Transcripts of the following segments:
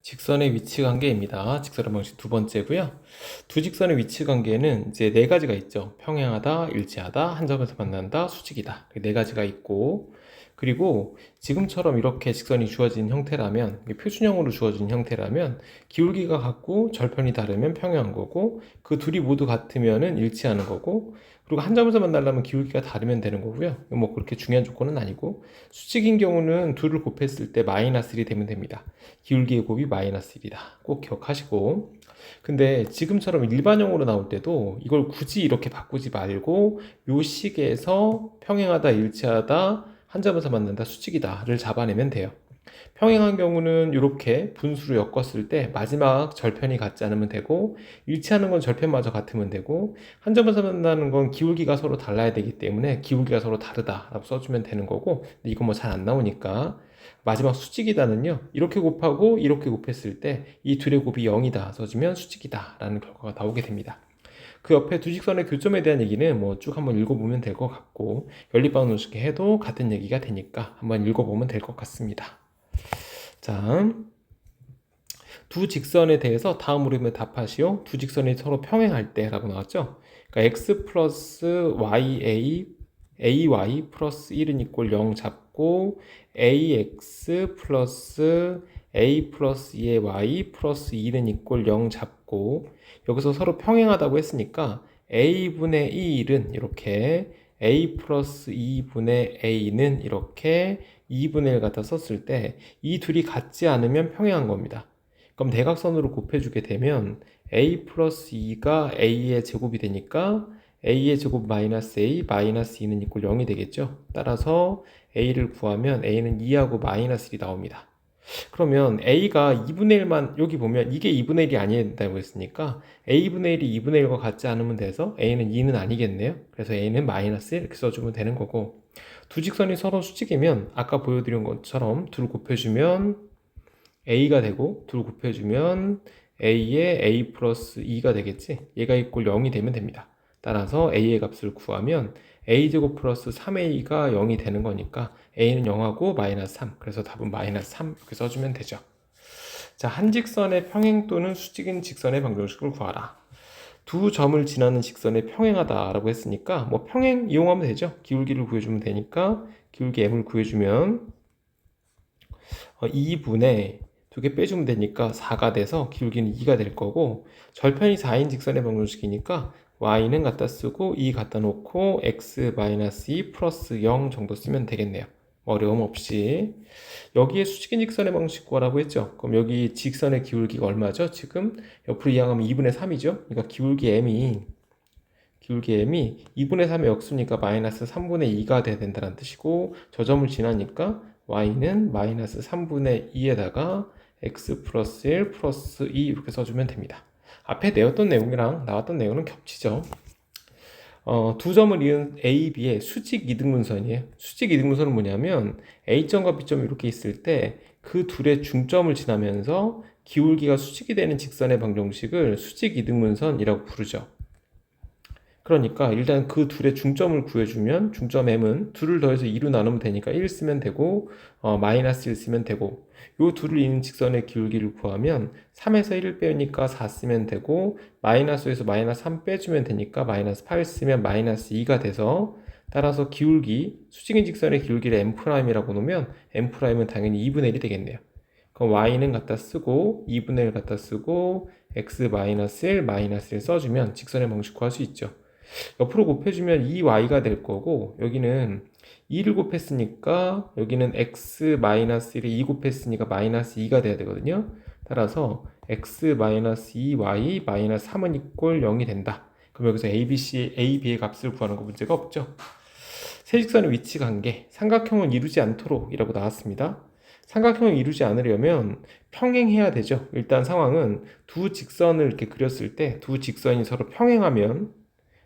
직선의 위치 관계입니다. 직선의 방식 두 번째고요. 두 직선의 위치 관계는 이제 네 가지가 있죠. 평행하다, 일치하다, 한 점에서 만난다, 수직이다. 네 가지가 있고, 그리고 지금처럼 이렇게 직선이 주어진 형태라면, 표준형으로 주어진 형태라면, 기울기가 같고 절편이 다르면 평행한 거고, 그 둘이 모두 같으면은 일치하는 거고, 그리고 한 점에서 만나려면 기울기가 다르면 되는 거고요. 뭐 그렇게 중요한 조건은 아니고, 수직인 경우는 둘을 곱했을 때 마이너스 1이 되면 됩니다. 기울기의 곱이 마이너스 1이다. 꼭 기억하시고. 근데 지금처럼 일반형으로 나올 때도 이걸 굳이 이렇게 바꾸지 말고 요 식에서 평행하다, 일치하다, 한 점에서 만난다, 수직이다를 잡아내면 돼요. 평행한 경우는 이렇게 분수로 엮었을 때 마지막 절편이 같지 않으면 되고, 일치하는 건 절편마저 같으면 되고, 한 점에서 만나는 건 기울기가 서로 달라야 되기 때문에 기울기가 서로 다르다라고 써주면 되는 거고, 근데 이건 뭐 잘 안 나오니까 마지막 수직이다는요, 이렇게 곱하고 이렇게 곱했을 때 이 둘의 곱이 0이다 써주면 수직이다 라는 결과가 나오게 됩니다. 그 옆에 두 직선의 교점에 대한 얘기는 뭐 쭉 한번 읽어보면 될 것 같고, 연립방정식 해도 같은 얘기가 되니까 한번 읽어보면 될 것 같습니다. 자, 두 직선에 대해서 다음으로 면 답하시오. 두 직선이 서로 평행할 때 라고 나왔죠. 그러니까 x 플러스 ay 플러스 1은 이꼴 0 잡고 ax 플러스 a 플러스 2의 y 플러스 2는 이꼴 0 잡고, 여기서 서로 평행하다고 했으니까 a분의 1은 이렇게, a 플러스 2분의 a는 이렇게 2분의 1 갖다 썼을 때 이 둘이 같지 않으면 평행한 겁니다. 그럼 대각선으로 곱해주게 되면 a 플러스 2가 a의 제곱이 되니까 a의 제곱 마이너스 a 마이너스 2는 이꼴 0이 되겠죠. 따라서 a를 구하면 a는 2하고 마이너스 1이 나옵니다. 그러면 a가 2분의 1만, 여기 보면 이게 2분의 1이 아니어야 된다고 했으니까 a분의 1이 2분의 1과 같지 않으면 돼서 a는 2는 아니겠네요. 그래서 a는 마이너스 1 이렇게 써주면 되는 거고, 두 직선이 서로 수직이면 아까 보여드린 것처럼 둘 곱해주면 a가 되고, 둘 곱해주면 a에 a 플러스 2가 되겠지. 얘가 이꼴 0이 되면 됩니다. 따라서 a의 값을 구하면 a제곱 플러스 3a가 0이 되는 거니까 a는 0하고 마이너스 3, 그래서 답은 마이너스 3 이렇게 써주면 되죠. 자, 한 직선의 평행 또는 수직인 직선의 방정식을 구하라. 두 점을 지나는 직선의 평행하다라고 했으니까 뭐 평행 이용하면 되죠. 기울기를 구해주면 되니까 기울기 m을 구해주면 2분의 두 개 빼주면 되니까 4가 돼서 기울기는 2가 될 거고, 절편이 4인 직선의 방정식이니까 y는 갖다 쓰고 2 갖다 놓고 x-2 플러스 0 정도 쓰면 되겠네요. 어려움 없이. 여기에 수직인 직선의 방식 구하라고 했죠. 그럼 여기 직선의 기울기가 얼마죠? 지금 옆으로 이항하면 2분의 3이죠. 그러니까 기울기 m이 2분의 3의 역수니까 마이너스 3분의 2가 돼야 된다는 뜻이고, 저 점을 지나니까 y는 마이너스 3분의 2에다가 x 플러스 1 플러스 2 이렇게 써주면 됩니다. 앞에 내었던 내용이랑 나왔던 내용은 겹치죠. 두 점을 이은 A, B의 수직 이등분선이에요. 수직 이등분선은 뭐냐면 A점과 B점이 이렇게 있을 때 그 둘의 중점을 지나면서 기울기가 수직이 되는 직선의 방정식을 수직 이등분선이라고 부르죠. 그러니까 일단 그 둘의 중점을 구해주면 중점 m은 둘을 더해서 2로 나누면 되니까 1 쓰면 되고, 마이너스 1 쓰면 되고, 요 둘을 잇는 직선의 기울기를 구하면 3에서 1을 빼니까 4 쓰면 되고, 마이너스 5에서 마이너스 3 빼주면 되니까 마이너스 8 쓰면 마이너스 2가 돼서, 따라서 기울기, 수직인 직선의 기울기를 m'이라고 놓으면 m'은 당연히 2분의 1이 되겠네요. 그럼 y는 갖다 쓰고 2분의 1 갖다 쓰고 x 마이너스 1 마이너스 1 써주면 직선의 방식 구할 수 있죠. 옆으로 곱해주면 2y가 될 거고, 여기는 2를 곱했으니까 여기는 x-1에 2 곱했으니까 마이너스 2가 돼야 되거든요. 따라서 x-2y 마이너스 3은 이꼴 0이 된다. 그럼 여기서 AB의 값을 구하는 거 문제가 없죠. 세직선의 위치 관계, 삼각형을 이루지 않도록 이라고 나왔습니다. 삼각형을 이루지 않으려면 평행해야 되죠. 일단 상황은 두 직선을 이렇게 그렸을 때 두 직선이 서로 평행하면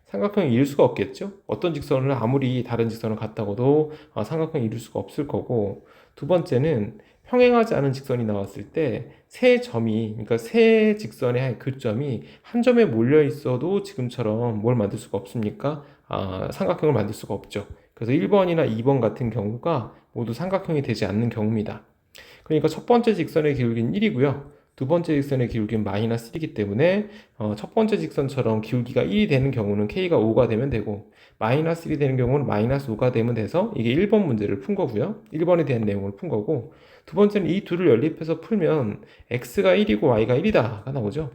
삼각형이 이룰 수가 없겠죠. 어떤 직선을 아무리 다른 직선을 같다고도 삼각형이 이룰 수가 없을 거고, 두 번째는 평행하지 않은 직선이 나왔을 때 세 점이, 그러니까 세 직선의 교점이 한 점에 몰려 있어도 지금처럼 뭘 만들 수가 없습니까? 삼각형을 만들 수가 없죠. 그래서 1번이나 2번 같은 경우가 모두 삼각형이 되지 않는 경우입니다. 그러니까 첫 번째 직선의 기울기는 1이고요. 두 번째 직선의 기울기는 마이너스 1이기 때문에 첫 번째 직선처럼 기울기가 1이 되는 경우는 K가 5가 되면 되고 마이너스 1이 되는 경우는 마이너스 5가 되면 돼서 이게 1번 문제를 푼 거고요. 1번에 대한 내용을 푼 거고 두 번째는 이 둘을 연립해서 풀면 X가 1이고 Y가 1이다가 나오죠.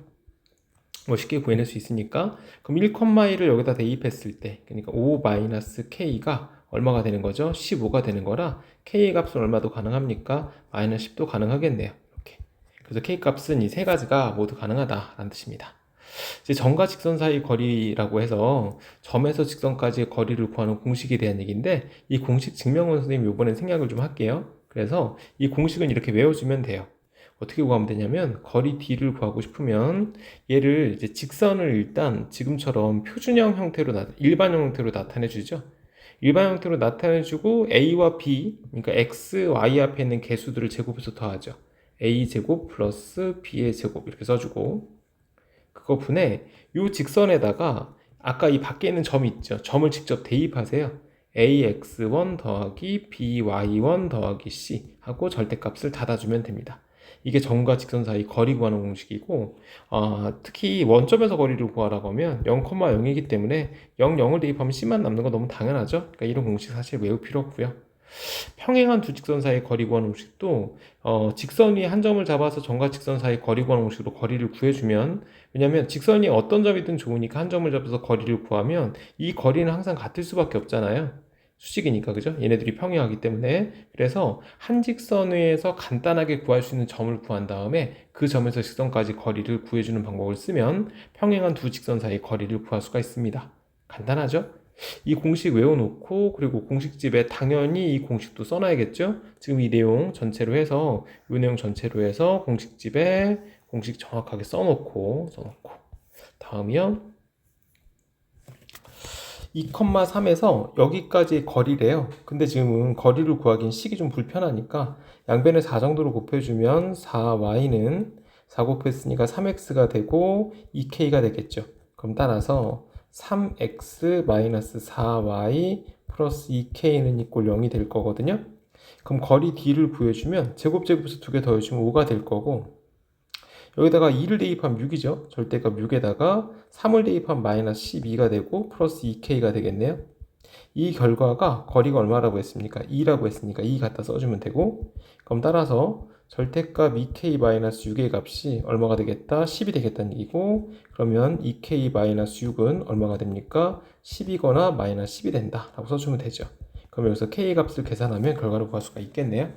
뭐 쉽게 구해낼 수 있으니까 그럼 1,1을 여기다 대입했을 때 그러니까 5-K가 얼마가 되는 거죠? 15가 되는 거라 K의 값은 얼마도 가능합니까? 마이너스 10도 가능하겠네요. 이렇게. 그래서 K 값은 이 세 가지가 모두 가능하다라는 뜻입니다. 이제 점과 직선 사이 거리라고 해서 점에서 직선까지의 거리를 구하는 공식에 대한 얘기인데 이 공식 증명은 선생님 이번엔 생략을 좀 할게요. 그래서 이 공식은 이렇게 외워주면 돼요. 어떻게 구하면 되냐면 거리 d를 구하고 싶으면 얘를 이제 직선을 일단 지금처럼 표준형 형태로 일반형 형태로 나타내 주죠. 일반 형태로 나타내 주고 a와 b 그러니까 x, y 앞에 있는 개수들을 제곱해서 더하죠. a 제곱 플러스 b의 제곱 이렇게 써주고 그거 분해 이 직선에다가 아까 이 밖에 있는 점이 있죠. 점을 직접 대입하세요. ax1 더하기 by1 더하기 c 하고 절대값을 닫아주면 됩니다. 이게 점과 직선 사이 거리 구하는 공식이고 특히 원점에서 거리를 구하라고 하면 0,0이기 때문에 0, 0을 대입하면 c만 남는 거 너무 당연하죠. 그러니까 이런 공식 사실 외울 필요 없고요. 평행한 두 직선 사이 거리 구하는 공식도 직선이 한 점을 잡아서 점과 직선 사이 거리 구하는 공식으로 거리를 구해주면 왜냐면 직선이 어떤 점이든 좋으니까 한 점을 잡아서 거리를 구하면 이 거리는 항상 같을 수밖에 없잖아요. 수직이니까 그죠? 얘네들이 평행하기 때문에 그래서 한 직선에서 간단하게 구할 수 있는 점을 구한 다음에 그 점에서 직선까지 거리를 구해주는 방법을 쓰면 평행한 두 직선 사이 거리를 구할 수가 있습니다. 간단하죠? 이 공식 외워놓고 그리고 공식집에 당연히 이 공식도 써놔야겠죠? 지금 이 내용 전체로 해서 이 내용 전체로 해서 공식집에 공식 정확하게 써놓고 다음이요 2,3에서 여기까지 거리래요. 근데 지금은 거리를 구하기엔 식이 좀 불편하니까 양변을 4 정도로 곱해주면 4y는 4 곱했으니까 3x가 되고 2k가 되겠죠. 그럼 따라서 3x-4y 플러스 2k는 이꼴 0이 될 거거든요. 그럼 거리 d를 구해주면 제곱제곱에서 2개 더해주면 5가 될 거고 여기다가 2를 대입하면 6이죠. 절대값 6에다가 3을 대입하면 마이너스 12가 되고 플러스 2k가 되겠네요. 이 결과가 거리가 얼마라고 했습니까? 2라고 했으니까 2 갖다 써주면 되고 그럼 따라서 절대값 2k-6의 값이 얼마가 되겠다? 10이 되겠다는 얘기고 그러면 2k-6은 얼마가 됩니까? 10이거나 마이너스 10이 된다 라고 써주면 되죠. 그럼 여기서 k 값을 계산하면 결과를 구할 수가 있겠네요.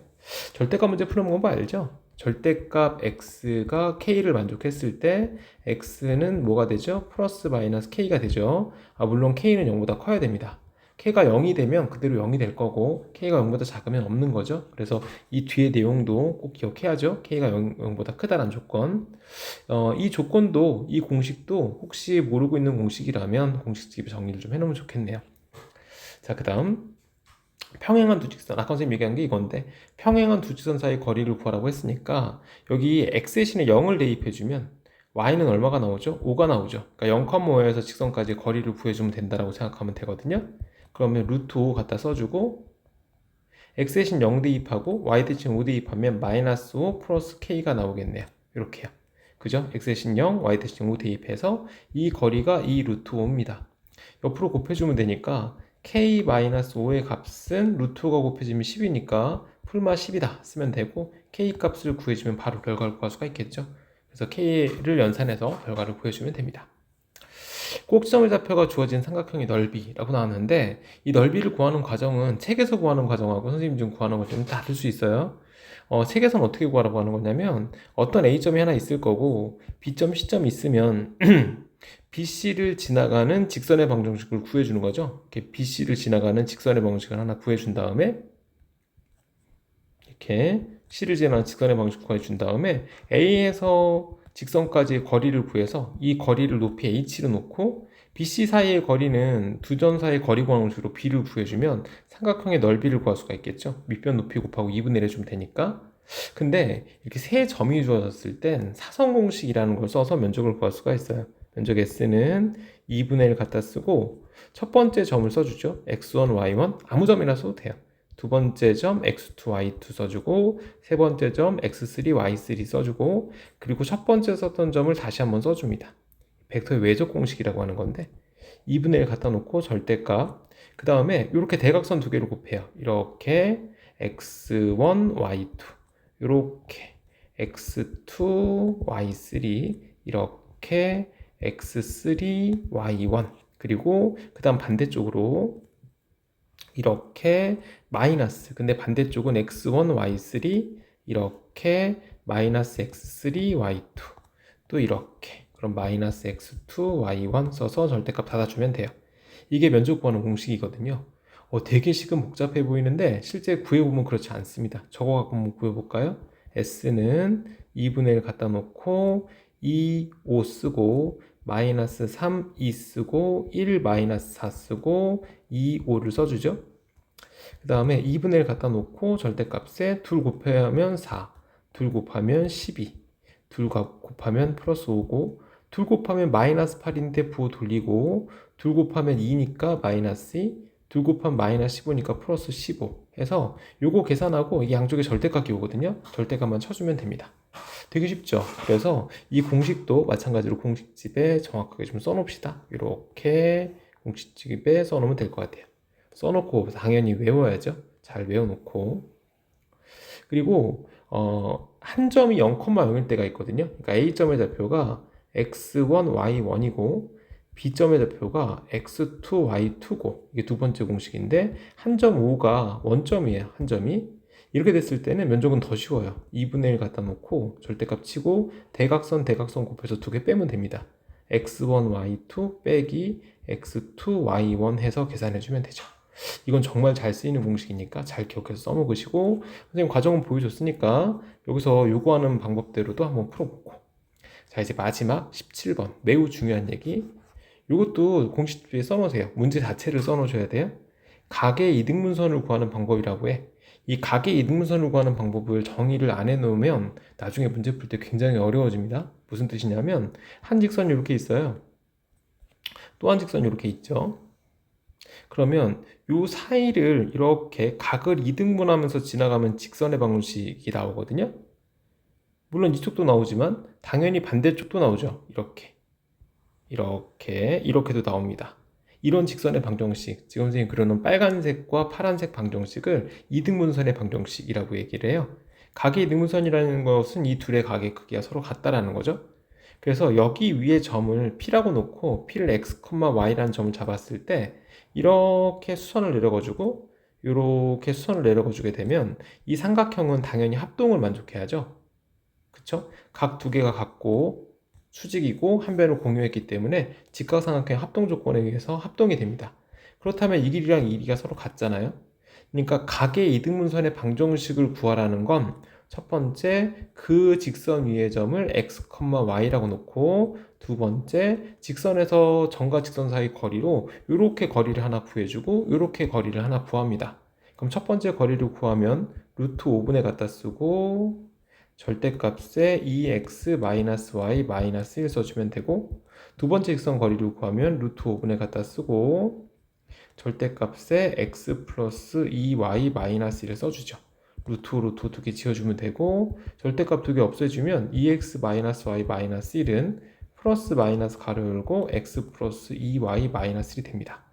절대값 문제 푸는 방법 알죠? 절대값 x가 k를 만족했을 때 x는 뭐가 되죠? 플러스 마이너스 k가 되죠. 물론 k는 0보다 커야 됩니다. k가 0이 되면 그대로 0이 될 거고 k가 0보다 작으면 없는 거죠. 그래서 이 뒤에 내용도 꼭 기억해야죠. k가 0보다 크다는 조건. 이 조건도 이 공식도 혹시 모르고 있는 공식이라면 공식집에 정리를 좀 해놓으면 좋겠네요. 자, 그 다음 평행한 두 직선, 아까 선생님 얘기한 게 이건데 평행한 두 직선 사이 거리를 구하라고 했으니까 여기 x 대신에 0을 대입해주면 y는 얼마가 나오죠? 5가 나오죠. 그러니까 0,5에서 직선까지 거리를 구해주면 된다라고 생각하면 되거든요. 그러면 루트 5 갖다 써주고 x 대신 0 대입하고 y 대신 5 대입하면 마이너스 5 플러스 k가 나오겠네요. 이렇게요. 그죠? x 대신 0, y 대신 5 대입해서 이 거리가 이 루트 5입니다. 옆으로 곱해주면 되니까 k-5의 값은 루트 5가 곱해지면 10이니까 풀마 10이다 쓰면 되고 k 값을 구해주면 바로 결과를 구할 수가 있겠죠. 그래서 k를 연산해서 결과를 구해주면 됩니다. 꼭지점의 좌표가 주어진 삼각형의 넓이라고 나왔는데 이 넓이를 구하는 과정은 책에서 구하는 과정하고 선생님 지금 구하는 것 좀 다를 수 있어요. 책에서는 어떻게 구하라고 하는 거냐면 어떤 A점이 하나 있을 거고 B점, C점이 있으면 BC를 지나가는 직선의 방정식을 구해주는 거죠. 이렇게 BC를 지나가는 직선의 방정식을 하나 구해준 다음에 이렇게 C를 지나가는 직선의 방정식을 구해준 다음에 A에서 직선까지의 거리를 구해서 이 거리를 높이 H로 놓고 BC 사이의 거리는 두 점 사이의 거리 구하는 식으로 B를 구해주면 삼각형의 넓이를 구할 수가 있겠죠. 밑변 높이 곱하고 2분의 1 해주면 되니까. 근데 이렇게 세 점이 주어졌을 땐 사선 공식이라는 걸 써서 면적을 구할 수가 있어요. 면적 S는 2분의 1 갖다 쓰고 첫 번째 점을 써주죠. x1, y1 아무 점이나 써도 돼요. 두 번째 점 x2, y2 써주고 세 번째 점 x3, y3 써주고 그리고 첫 번째 썼던 점을 다시 한번 써줍니다. 벡터의 외적 공식이라고 하는 건데 2분의 1 갖다 놓고 절대값 그 다음에 이렇게 대각선 두 개를 곱해요. 이렇게 x1, y2 이렇게 x2, y3 이렇게 x3, y1 그리고 그 다음 반대쪽으로 이렇게 마이너스 근데 반대쪽은 x1, y3 이렇게 마이너스 x3, y2 또 이렇게 그럼 마이너스 x2, y1 써서 절대값 닫아주면 돼요. 이게 면적 구하는 공식이거든요. 되게 식은 복잡해 보이는데 실제 구해보면 그렇지 않습니다. 저거 갖고 한번 구해볼까요? S는 2분의 1 갖다 놓고 2, 5 쓰고 마이너스 3, 2 쓰고 1, 마이너스 4 쓰고 2, 5를 써주죠. 그 다음에 2분의 1 갖다 놓고 절대값에 2 곱하면 4, 2 곱하면 12, 2 곱하면 플러스 5고 2 곱하면 마이너스 8인데 부호 돌리고 2 곱하면 2니까 마이너스 2, 2 곱하면 마이너스 15니까 플러스 15 해서 요거 계산하고 이 양쪽에 절대값이 오거든요. 절대값만 쳐주면 됩니다. 되게 쉽죠? 그래서 이 공식도 마찬가지로 공식집에 정확하게 좀 써놓읍시다. 이렇게 공식집에 써놓으면 될 것 같아요. 써놓고 당연히 외워야죠. 잘 외워놓고 그리고 한 점이 0,0일 때가 있거든요. 그러니까 A점의 좌표가 x1, y1이고 B점의 좌표가 x2, y2고 이게 두 번째 공식인데 한 점 5가 원점이에요. 한 점이 이렇게 됐을 때는 면적은 더 쉬워요. 2분의 1 갖다 놓고 절대값 치고 대각선 곱해서 두 개 빼면 됩니다. x1, y2 빼기 x2, y1 해서 계산해주면 되죠. 이건 정말 잘 쓰이는 공식이니까 잘 기억해서 써먹으시고 선생님 과정은 보여줬으니까 여기서 요구하는 방법대로도 한번 풀어보고 자 이제 마지막 17번 매우 중요한 얘기 이것도 공식집에 써놓으세요. 문제 자체를 써놓으셔야 돼요. 각의 이등분선을 구하는 방법이라고 해. 이 각의 이등분선을 구하는 방법을 정의를 안 해놓으면 나중에 문제 풀 때 굉장히 어려워집니다. 무슨 뜻이냐면 한 직선이 이렇게 있어요. 또 한 직선이 이렇게 있죠. 그러면 요 사이를 이렇게 각을 2등분하면서 지나가면 직선의 방정식이 나오거든요. 물론 이쪽도 나오지만 당연히 반대쪽도 나오죠. 이렇게도 나옵니다. 이런 직선의 방정식, 지금 선생님이 그려놓은 빨간색과 파란색 방정식을 이등분선의 방정식이라고 얘기를 해요. 각의 이등분선이라는 것은 이 둘의 각의 크기가 서로 같다라는 거죠. 그래서 여기 위에 점을 P라고 놓고 P를 x, y라는 점을 잡았을 때 이렇게 수선을 내려가지고 이렇게 수선을 내려가주게 되면 이 삼각형은 당연히 합동을 만족해야죠. 그쵸? 각 두 개가 같고 수직이고 한 변을 공유했기 때문에 직각삼각형 합동 조건에 의해서 합동이 됩니다. 그렇다면 이 길이랑 이 길이가 서로 같잖아요. 그러니까 각의 이등분선의 방정식을 구하라는 건 첫 번째 그 직선 위의 점을 x, y라고 놓고 두 번째 직선에서 점과 직선 사이 거리로 이렇게 거리를 하나 구해주고 이렇게 거리를 하나 구합니다. 그럼 첫 번째 거리를 구하면 루트 5분의 갖다 쓰고 절대값에 2x-y-1 써주면 되고 두 번째 직선 거리를 구하면 루트 5분의 갖다 쓰고 절대값에 x 플러스 2y-1을 써주죠. 루트 두 개 지어주면 되고 절대값 두 개 없애주면 2x-y-1은 플러스 마이너스 가로 열고 x 플러스 2y-1이 됩니다.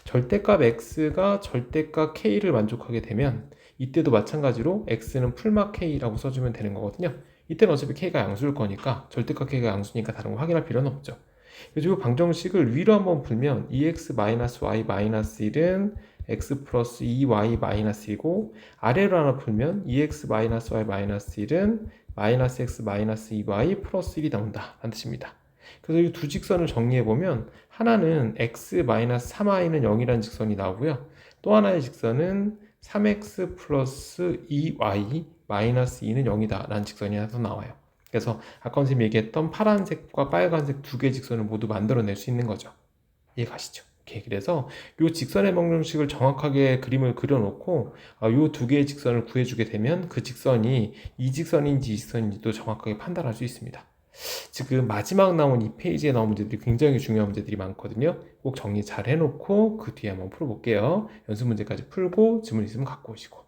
절대값 x가 절대값 k를 만족하게 되면 이때도 마찬가지로 x는 풀마 k라고 써주면 되는 거거든요. 이때는 어차피 k가 양수일 거니까 절대값 k가 양수니까 다른 거 확인할 필요는 없죠. 그래서 이 방정식을 위로 한번 풀면 2x-y-1은 x 플러스 2y-1이고 아래로 하나 풀면 2x-y-1은 마이너스 x 마이너스 2y 플러스 1이 나온다 라는 뜻입니다. 그래서 이 두 직선을 정리해보면 하나는 x-3y는 0이라는 직선이 나오고요. 또 하나의 직선은 3x 플러스 2y 마이너스 2는 0이다 라는 직선이 하나 더 나와요. 그래서 아까 선생님이 얘기했던 파란색과 빨간색 두 개의 직선을 모두 만들어낼 수 있는 거죠. 이해가시죠? 오케이. 그래서 이 직선의 방정식을 정확하게 그림을 그려놓고 이 두 개의 직선을 구해주게 되면 그 직선이 이 직선인지 이 직선인지도 정확하게 판단할 수 있습니다. 지금 마지막 나온 이 페이지에 나온 문제들이 굉장히 중요한 문제들이 많거든요. 꼭 정리 잘 해놓고 그 뒤에 한번 풀어볼게요. 연습 문제까지 풀고 질문 있으면 갖고 오시고.